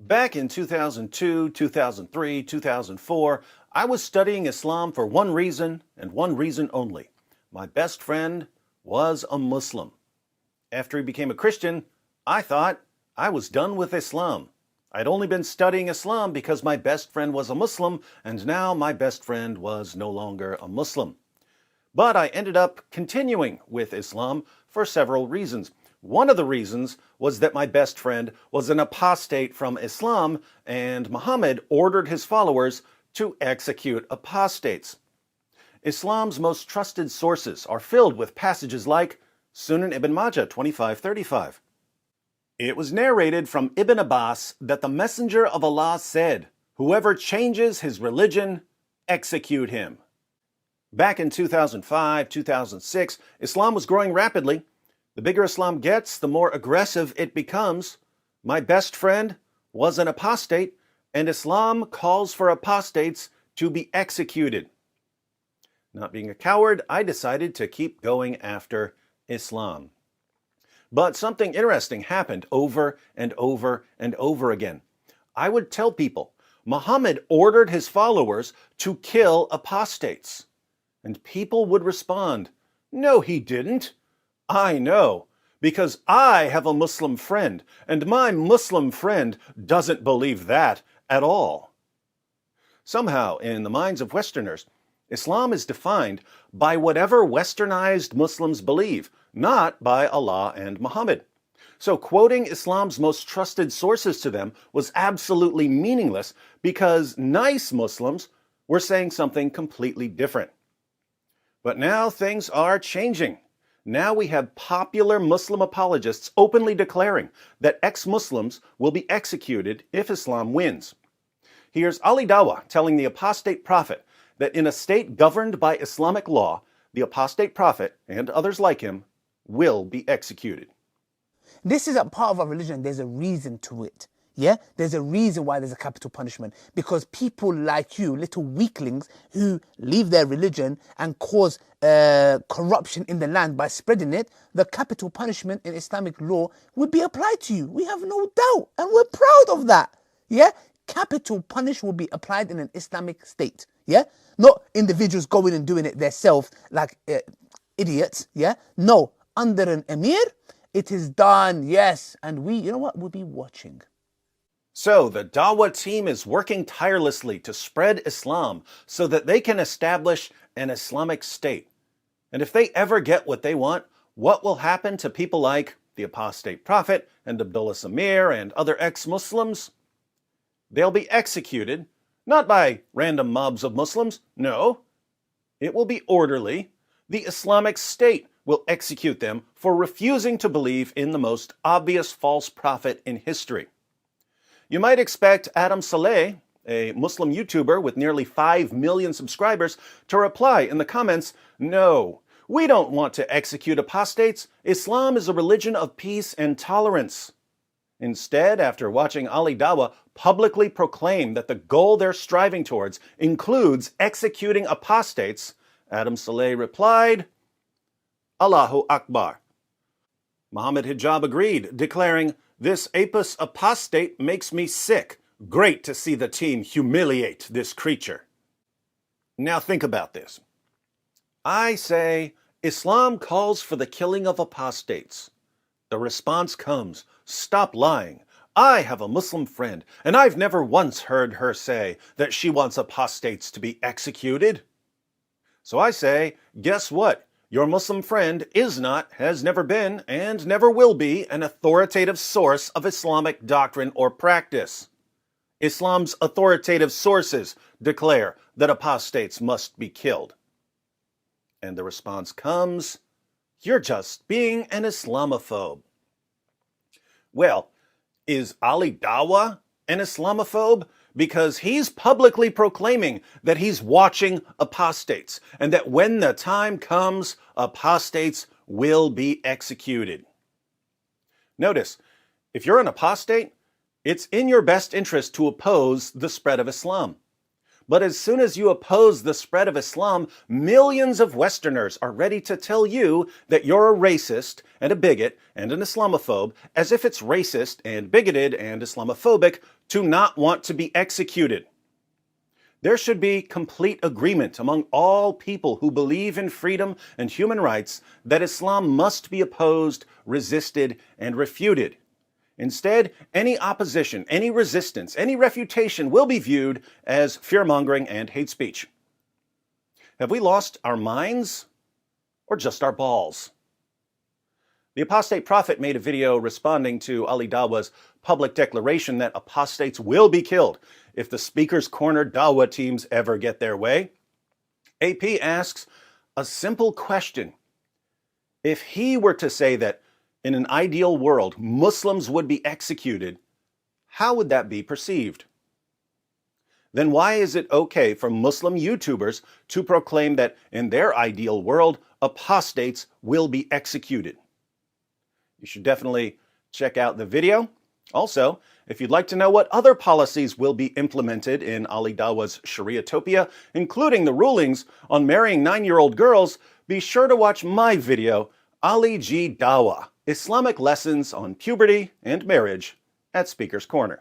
Back in 2002, 2003, 2004, I was studying Islam for one reason and one reason only. My best friend was a Muslim. After he became a Christian, I thought I was done with Islam. I'd only been studying Islam because my best friend was a Muslim, and now my best friend was no longer a Muslim. But I ended up continuing with Islam for several reasons. One of the reasons was that my best friend was an apostate from Islam, and Muhammad ordered his followers to execute apostates. Islam's most trusted sources are filled with passages like Sunan Ibn Majah 25:35. It was narrated from Ibn Abbas that the Messenger of Allah said, "Whoever changes his religion, execute him." Back in 2005, 2006, Islam was growing rapidly. The bigger Islam gets, the more aggressive it becomes. My best friend was an apostate, and Islam calls for apostates to be executed. Not being a coward, I decided to keep going after Islam. But something interesting happened over and over and over again. I would tell people, Muhammad ordered his followers to kill apostates. And people would respond, "No, he didn't. I know, because I have a Muslim friend, and my Muslim friend doesn't believe that at all." Somehow, in the minds of Westerners, Islam is defined by whatever Westernized Muslims believe, not by Allah and Muhammad. So quoting Islam's most trusted sources to them was absolutely meaningless because nice Muslims were saying something completely different. But now things are changing. Now we have popular Muslim apologists openly declaring that ex-Muslims will be executed if Islam wins. Here's Ali Dawah telling the apostate prophet that in a state governed by Islamic law, the apostate prophet and others like him will be executed. This is a part of our religion. There's a reason to it. Yeah? There's a reason why there's a capital punishment. Because people like you, little weaklings, who leave their religion and cause corruption in the land by spreading it, the capital punishment in Islamic law would be applied to you. We have no doubt. And we're proud of that. Yeah? Capital punishment will be applied in an Islamic state. Yeah? Not individuals going and doing it themselves like idiots. Yeah? No. Under an emir, it is done. Yes. And we, you know what? We'll be watching. So the Dawah team is working tirelessly to spread Islam so that they can establish an Islamic state. And if they ever get what they want, what will happen to people like the apostate prophet and Abdullah Samir and other ex-Muslims? They'll be executed, not by random mobs of Muslims, no. It will be orderly. The Islamic State will execute them for refusing to believe in the most obvious false prophet in history. You might expect Adam Saleh, a Muslim YouTuber with nearly 5 million subscribers, to reply in the comments, "No, we don't want to execute apostates. Islam is a religion of peace and tolerance." Instead, after watching Ali Dawah publicly proclaim that the goal they're striving towards includes executing apostates, Adam Saleh replied, "Allahu Akbar." Muhammad Hijab agreed, declaring, "This apis apostate makes me sick. Great to see the team humiliate this creature." Now think about this. I say, Islam calls for the killing of apostates. The response comes, "Stop lying. I have a Muslim friend, and I've never once heard her say that she wants apostates to be executed." So I say, guess what? Your Muslim friend is not, has never been, and never will be an authoritative source of Islamic doctrine or practice. Islam's authoritative sources declare that apostates must be killed. And the response comes, "You're just being an Islamophobe." Well, is Ali Dawah an Islamophobe? Because he's publicly proclaiming that he's watching apostates and that when the time comes, apostates will be executed. Notice, if you're an apostate, it's in your best interest to oppose the spread of Islam. But as soon as you oppose the spread of Islam, millions of Westerners are ready to tell you that you're a racist and a bigot and an Islamophobe, as if it's racist and bigoted and Islamophobic to not want to be executed. There should be complete agreement among all people who believe in freedom and human rights that Islam must be opposed, resisted, and refuted. Instead, any opposition, any resistance, any refutation will be viewed as fear-mongering and hate speech. Have we lost our minds or just our balls? The apostate prophet made a video responding to Ali Dawa's public declaration that apostates will be killed if the Speaker's Corner Dawa teams ever get their way. AP asks a simple question. If he were to say that in an ideal world, Muslims would be executed, how would that be perceived? Then why is it okay for Muslim YouTubers to proclaim that in their ideal world, apostates will be executed? You should definitely check out the video. Also, if you'd like to know what other policies will be implemented in Ali Dawa's Shariatopia, including the rulings on marrying 9-year-old girls, be sure to watch my video, Ali G. Dawa, Islamic Lessons on Puberty and Marriage, at Speaker's Corner.